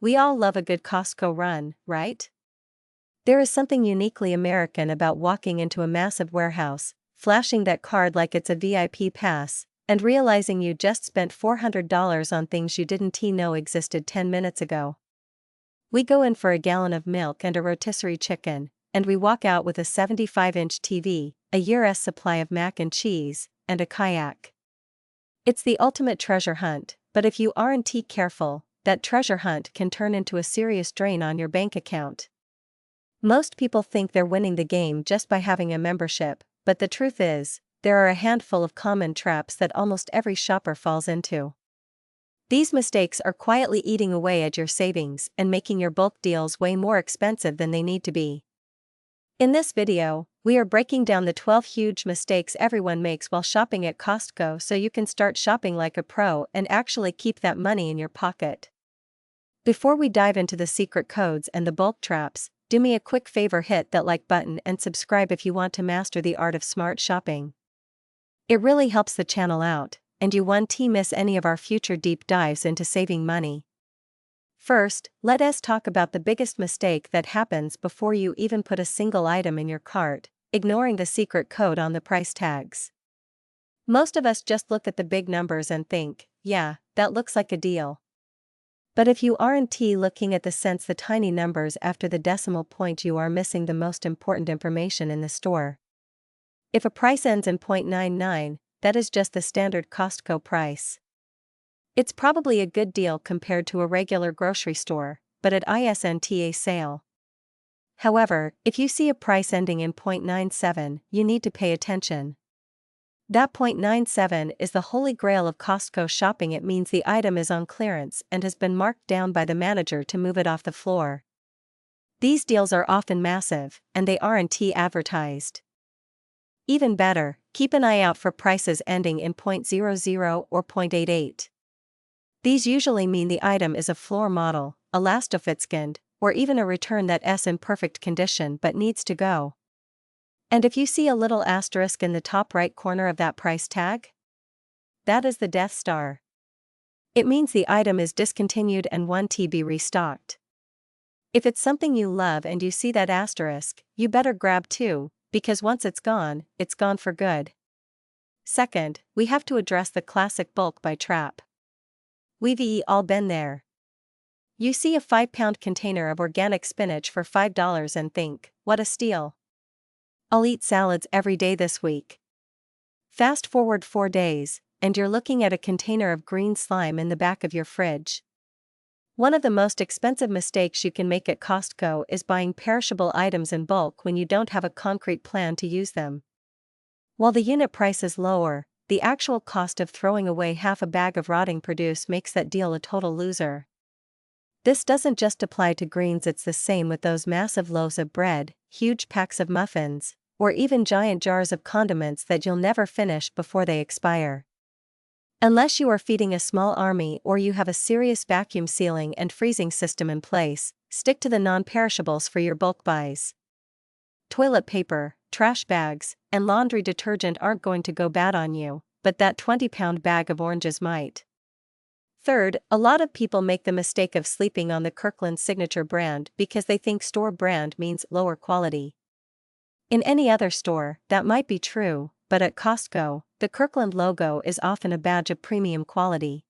We all love a good Costco run, right? There is something uniquely American about walking into a massive warehouse, flashing that card like it's a VIP pass, and realizing you just spent $400 on things you didn't know existed 10 minutes ago. We go in for a gallon of milk and a rotisserie chicken, and we walk out with a 75-inch TV, a year's supply of mac and cheese, and a kayak. It's the ultimate treasure hunt, but if you aren't careful, that treasure hunt can turn into a serious drain on your bank account. Most people think they're winning the game just by having a membership, but the truth is, there are a handful of common traps that almost every shopper falls into. These mistakes are quietly eating away at your savings and making your bulk deals way more expensive than they need to be. In this video, we are breaking down the 12 huge mistakes everyone makes while shopping at Costco so you can start shopping like a pro and actually keep that money in your pocket. Before we dive into the secret codes and the bulk traps, do me a quick favor, hit that like button and subscribe if you want to master the art of smart shopping. It really helps the channel out, and you won't miss any of our future deep dives into saving money. First, let us talk about the biggest mistake that happens before you even put a single item in your cart: ignoring the secret code on the price tags. Most of us just look at the big numbers and think, yeah, that looks like a deal. But if you aren't looking at the tiny numbers after the decimal point, you are missing the most important information in the store. If a price ends in 0.99, that is just the standard Costco price. It's probably a good deal compared to a regular grocery store, but it isn't a sale. However, if you see a price ending in 0.97, you need to pay attention. That 0.97 is the holy grail of Costco shopping. It means the item is on clearance and has been marked down by the manager to move it off the floor. These deals are often massive, and they aren't advertised. Even better, keep an eye out for prices ending in 0.00 or 0.88. These usually mean the item is a floor model, a last-of-its-kind, or even a return that's in perfect condition but needs to go. And if you see a little asterisk in the top right corner of that price tag, that is the Death Star. It means the item is discontinued and won't be restocked. If it's something you love and you see that asterisk, you better grab two, because once it's gone for good. Second, we have to address the classic bulk buy trap. We've all been there. You see a 5-pound container of organic spinach for $5 and think, what a steal. I'll eat salads every day this week. Fast forward 4 days, and you're looking at a container of green slime in the back of your fridge. One of the most expensive mistakes you can make at Costco is buying perishable items in bulk when you don't have a concrete plan to use them. While the unit price is lower, the actual cost of throwing away half a bag of rotting produce makes that deal a total loser. This doesn't just apply to greens, it's the same with those massive loaves of bread, huge packs of muffins, or even giant jars of condiments that you'll never finish before they expire. Unless you are feeding a small army or you have a serious vacuum sealing and freezing system in place, stick to the non-perishables for your bulk buys. Toilet paper, trash bags, and laundry detergent aren't going to go bad on you, but that 20-pound bag of oranges might. Third, a lot of people make the mistake of sleeping on the Kirkland signature brand because they think store brand means lower quality. In any other store, that might be true, but at Costco, the Kirkland logo is often a badge of premium quality.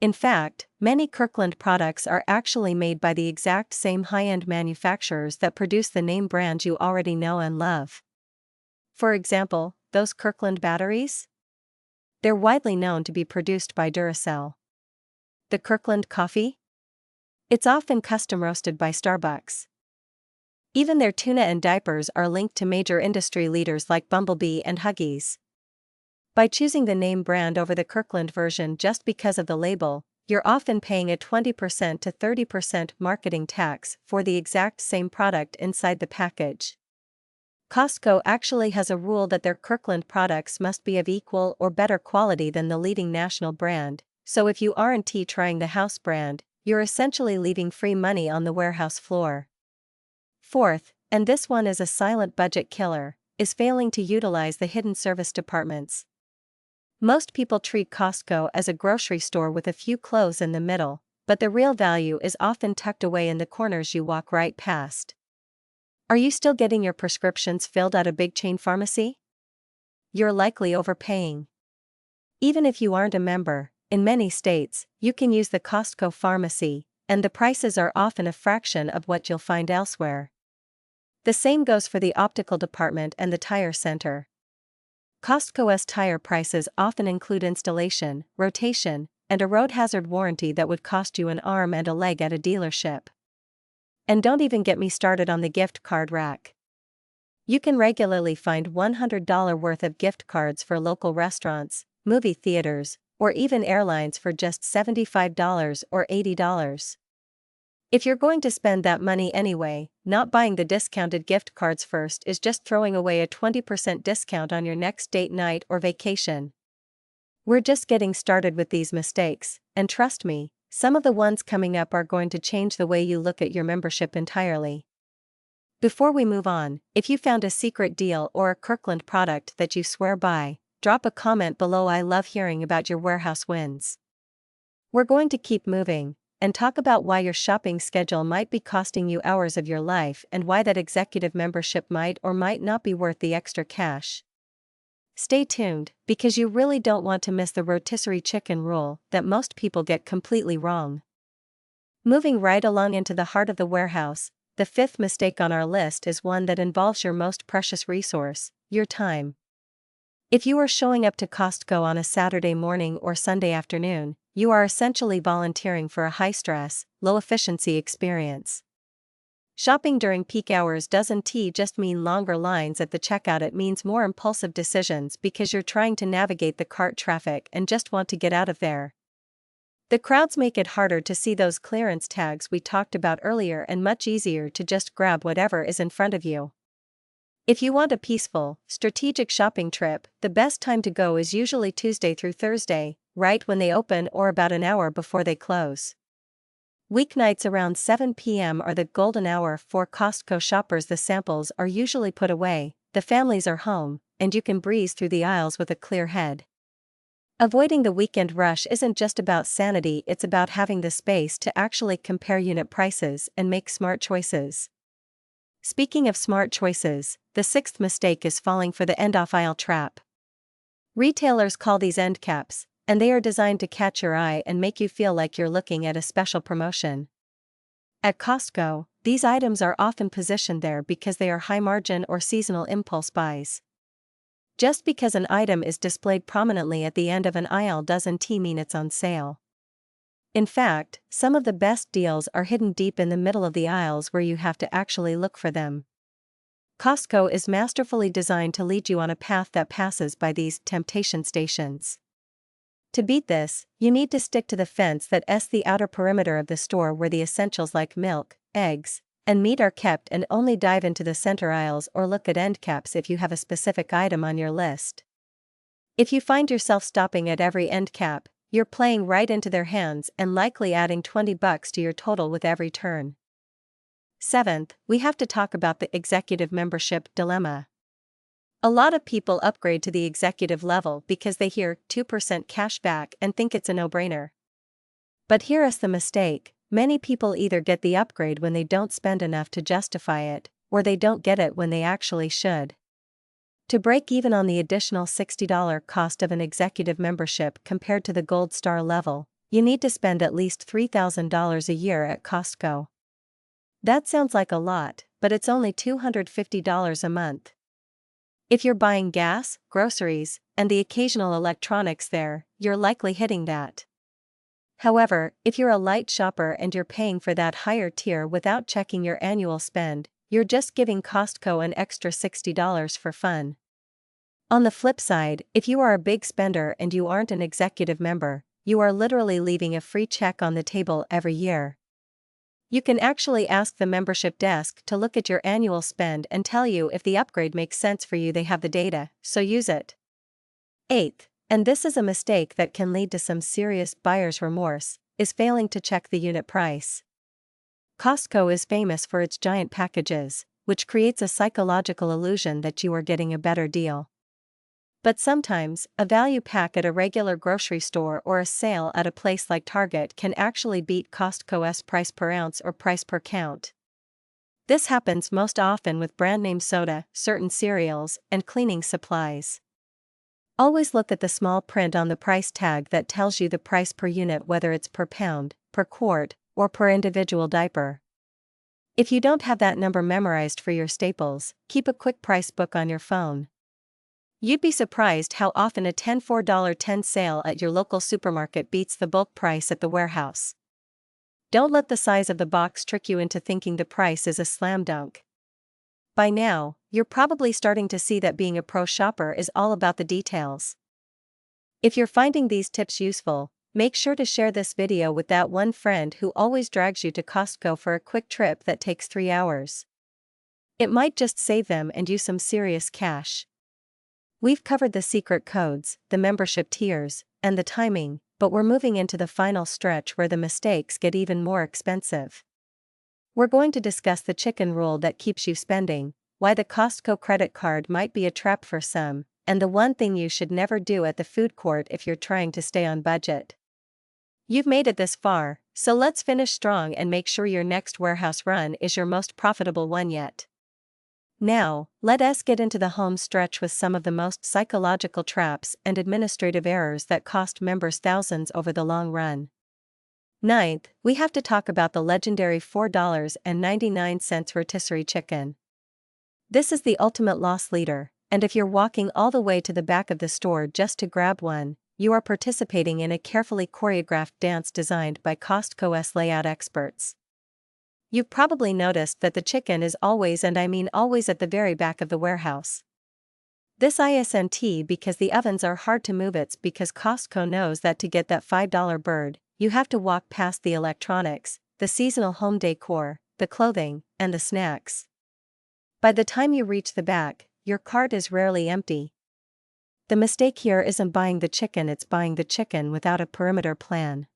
In fact, many Kirkland products are actually made by the exact same high-end manufacturers that produce the name brand you already know and love. For example, those Kirkland batteries? They're widely known to be produced by Duracell. The Kirkland coffee? It's often custom roasted by Starbucks. Even their tuna and diapers are linked to major industry leaders like Bumblebee and Huggies. By choosing the name brand over the Kirkland version just because of the label, you're often paying a 20% to 30% marketing tax for the exact same product inside the package. Costco actually has a rule that their Kirkland products must be of equal or better quality than the leading national brand, so if you aren't trying the house brand, you're essentially leaving free money on the warehouse floor. Fourth, and this one is a silent budget killer, is failing to utilize the hidden service departments. Most people treat Costco as a grocery store with a few clothes in the middle, but the real value is often tucked away in the corners you walk right past. Are you still getting your prescriptions filled at a big chain pharmacy? You're likely overpaying. Even if you aren't a member, in many states, you can use the Costco pharmacy, and the prices are often a fraction of what you'll find elsewhere. The same goes for the optical department and the tire center. Costco's tire prices often include installation, rotation, and a road hazard warranty that would cost you an arm and a leg at a dealership. And don't even get me started on the gift card rack. You can regularly find $100 worth of gift cards for local restaurants, movie theaters, or even airlines for just $75 or $80. If you're going to spend that money anyway, not buying the discounted gift cards first is just throwing away a 20% discount on your next date night or vacation. We're just getting started with these mistakes, and trust me, some of the ones coming up are going to change the way you look at your membership entirely. Before we move on, if you found a secret deal or a Kirkland product that you swear by, drop a comment below. I love hearing about your warehouse wins. We're going to keep moving and talk about why your shopping schedule might be costing you hours of your life and why that executive membership might or might not be worth the extra cash. Stay tuned, because you really don't want to miss the rotisserie chicken rule that most people get completely wrong. Moving right along into the heart of the warehouse, the fifth mistake on our list is one that involves your most precious resource, your time. If you are showing up to Costco on a Saturday morning or Sunday afternoon, you are essentially volunteering for a high-stress, low-efficiency experience. Shopping during peak hours doesn't just mean longer lines at the checkout, it means more impulsive decisions because you're trying to navigate the cart traffic and just want to get out of there. The crowds make it harder to see those clearance tags we talked about earlier and much easier to just grab whatever is in front of you. If you want a peaceful, strategic shopping trip, the best time to go is usually Tuesday through Thursday, right when they open or about an hour before they close. Weeknights around 7 p.m. are the golden hour for Costco shoppers. The samples are usually put away, the families are home, and you can breeze through the aisles with a clear head. Avoiding the weekend rush isn't just about sanity, it's about having the space to actually compare unit prices and make smart choices. Speaking of smart choices, the sixth mistake is falling for the end-off-aisle trap. Retailers call these end caps, and they are designed to catch your eye and make you feel like you're looking at a special promotion. At Costco, these items are often positioned there because they are high-margin or seasonal impulse buys. Just because an item is displayed prominently at the end of an aisle doesn't mean it's on sale. In fact, some of the best deals are hidden deep in the middle of the aisles where you have to actually look for them. Costco is masterfully designed to lead you on a path that passes by these temptation stations. To beat this, you need to stick to the fence that's the outer perimeter of the store where the essentials like milk, eggs, and meat are kept, and only dive into the center aisles or look at end caps if you have a specific item on your list. If you find yourself stopping at every end cap, you're playing right into their hands and likely adding $20 to your total with every turn. Seventh, we have to talk about the executive membership dilemma. A lot of people upgrade to the executive level because they hear 2% cash back and think it's a no-brainer. But here's the mistake: many people either get the upgrade when they don't spend enough to justify it, or they don't get it when they actually should. To break even on the additional $60 cost of an executive membership compared to the Gold Star level, you need to spend at least $3,000 a year at Costco. That sounds like a lot, but it's only $250 a month. If you're buying gas, groceries, and the occasional electronics there, you're likely hitting that. However, if you're a light shopper and you're paying for that higher tier without checking your annual spend, you're just giving Costco an extra $60 for fun. On the flip side, if you are a big spender and you aren't an executive member, you are literally leaving a free check on the table every year. You can actually ask the membership desk to look at your annual spend and tell you if the upgrade makes sense for you. They have the data, so use it. Eighth, and this is a mistake that can lead to some serious buyer's remorse, is failing to check the unit price. Costco is famous for its giant packages, which creates a psychological illusion that you are getting a better deal. But sometimes, a value pack at a regular grocery store or a sale at a place like Target can actually beat Costco's price per ounce or price per count. This happens most often with brand name soda, certain cereals, and cleaning supplies. Always look at the small print on the price tag that tells you the price per unit, whether it's per pound, per quart, or per individual diaper. If you don't have that number memorized for your staples, keep a quick price book on your phone. You'd be surprised how often a $10 for $10 sale at your local supermarket beats the bulk price at the warehouse. Don't let the size of the box trick you into thinking the price is a slam dunk. By now, you're probably starting to see that being a pro shopper is all about the details. If you're finding these tips useful, make sure to share this video with that one friend who always drags you to Costco for a quick trip that takes 3 hours. It might just save them and you some serious cash. We've covered the secret codes, the membership tiers, and the timing, but we're moving into the final stretch where the mistakes get even more expensive. We're going to discuss the chicken rule that keeps you spending, why the Costco credit card might be a trap for some, and the one thing you should never do at the food court if you're trying to stay on budget. You've made it this far, so let's finish strong and make sure your next warehouse run is your most profitable one yet. Now, let us get into the home stretch with some of the most psychological traps and administrative errors that cost members thousands over the long run. Ninth, we have to talk about the legendary $4.99 rotisserie chicken. This is the ultimate loss leader, and if you're walking all the way to the back of the store just to grab one, you are participating in a carefully choreographed dance designed by Costco's layout experts. You've probably noticed that the chicken is always, and I mean always, at the very back of the warehouse. This isn't because the ovens are hard to move, it's because Costco knows that to get that $5 bird, you have to walk past the electronics, the seasonal home decor, the clothing, and the snacks. By the time you reach the back, your cart is rarely empty. The mistake here isn't buying the chicken, it's buying the chicken without a perimeter plan.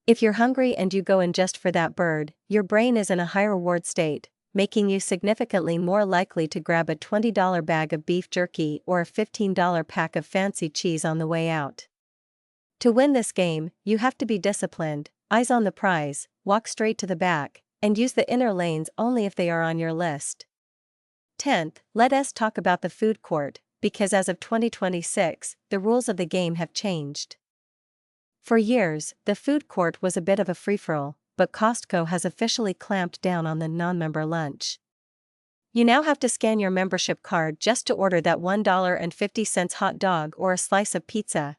If you're hungry and you go in just for that bird, your brain is in a high reward state, making you significantly more likely to grab a $20 bag of beef jerky or a $15 pack of fancy cheese on the way out. To win this game, you have to be disciplined, eyes on the prize, walk straight to the back, and use the inner lanes only if they are on your list. 10th, let us talk about the food court, because as of 2026, the rules of the game have changed. For years, the food court was a bit of a free-for-all, but Costco has officially clamped down on the non-member lunch. You now have to scan your membership card just to order that $1.50 hot dog or a slice of pizza.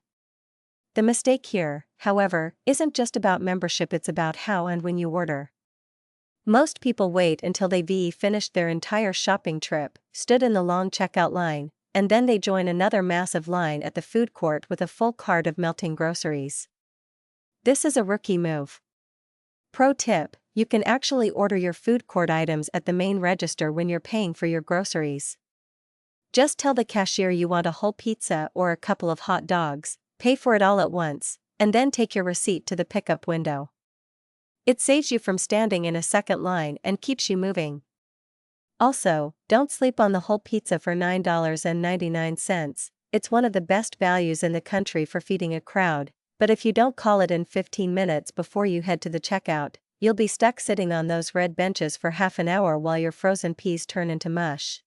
The mistake here, however, isn't just about membership, it's about how and when you order. Most people wait until they've finished their entire shopping trip, stood in the long checkout line, and then they join another massive line at the food court with a full cart of melting groceries. This is a rookie move. Pro tip: you can actually order your food court items at the main register when you're paying for your groceries. Just tell the cashier you want a whole pizza or a couple of hot dogs, pay for it all at once, and then take your receipt to the pickup window. It saves you from standing in a second line and keeps you moving. Also, don't sleep on the whole pizza for $9.99. It's one of the best values in the country for feeding a crowd, but if you don't call it in 15 minutes before you head to the checkout, you'll be stuck sitting on those red benches for half an hour while your frozen peas turn into mush.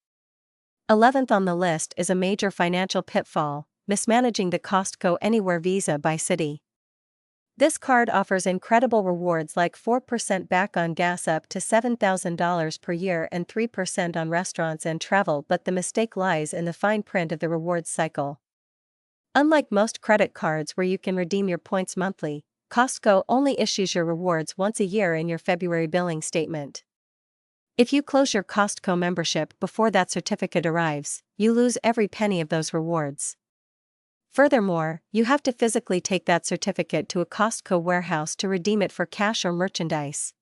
11th on the list is a major financial pitfall: mismanaging the Costco Anywhere Visa by Citi. This card offers incredible rewards like 4% back on gas up to $7,000 per year and 3% on restaurants and travel, but the mistake lies in the fine print of the rewards cycle. Unlike most credit cards where you can redeem your points monthly, Costco only issues your rewards once a year in your February billing statement. If you close your Costco membership before that certificate arrives, you lose every penny of those rewards. Furthermore, you have to physically take that certificate to a Costco warehouse to redeem it for cash or merchandise.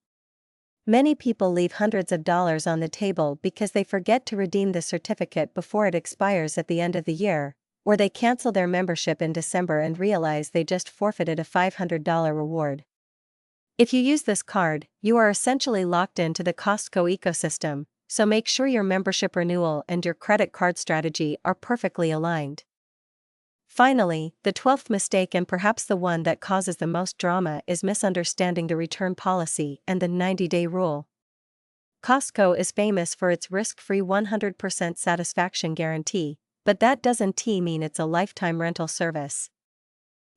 Many people leave hundreds of dollars on the table because they forget to redeem the certificate before it expires at the end of the year, or they cancel their membership in December and realize they just forfeited a $500 reward. If you use this card, you are essentially locked into the Costco ecosystem, so make sure your membership renewal and your credit card strategy are perfectly aligned. Finally, the 12th mistake, and perhaps the one that causes the most drama, is misunderstanding the return policy and the 90-day rule. Costco is famous for its risk-free 100% satisfaction guarantee, but that doesn't mean it's a lifetime rental service.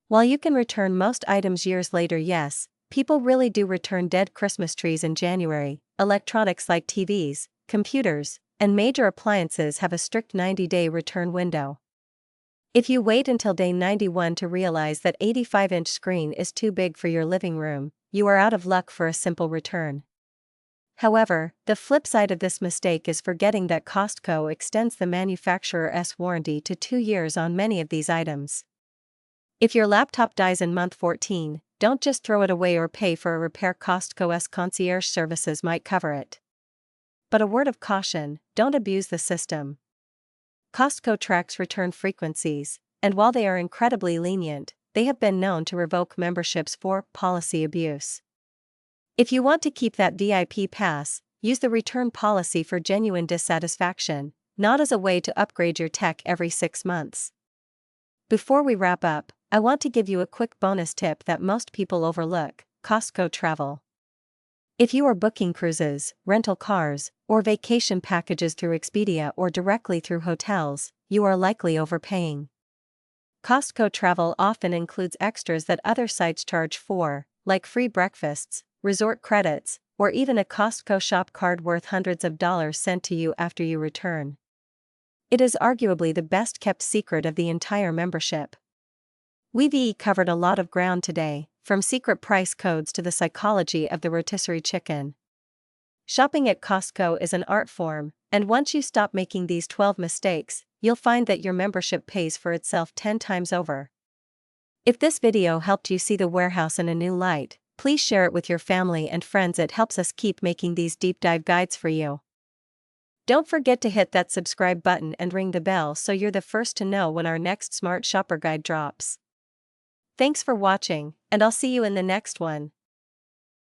While you can return most items years later, yes, people really do return dead Christmas trees in January. Electronics like TVs, computers, and major appliances have a strict 90-day return window. If you wait until day 91 to realize that 85-inch screen is too big for your living room, you are out of luck for a simple return. However, the flip side of this mistake is forgetting that Costco extends the manufacturer's warranty to 2 years on many of these items. If your laptop dies in month 14, don't just throw it away or pay for a repair. Costco's concierge services might cover it. But a word of caution, don't abuse the system. Costco tracks return frequencies, and while they are incredibly lenient, they have been known to revoke memberships for policy abuse. If you want to keep that VIP pass, use the return policy for genuine dissatisfaction, not as a way to upgrade your tech every 6 months. Before we wrap up, I want to give you a quick bonus tip that most people overlook: Costco travel. If you are booking cruises, rental cars, or vacation packages through Expedia or directly through hotels, you are likely overpaying. Costco travel often includes extras that other sites charge for, like free breakfasts, resort credits, or even a Costco shop card worth hundreds of dollars sent to you after you return. It is arguably the best kept secret of the entire membership. We've covered a lot of ground today, from secret price codes to the psychology of the rotisserie chicken. Shopping at Costco is an art form, and once you stop making these 12 mistakes, you'll find that your membership pays for itself 10 times over. If this video helped you see the warehouse in a new light, please share it with your family and friends. It helps us keep making these deep dive guides for you. Don't forget to hit that subscribe button and ring the bell so you're the first to know when our next Smart Shopper Guide drops. Thanks for watching, and I'll see you in the next one.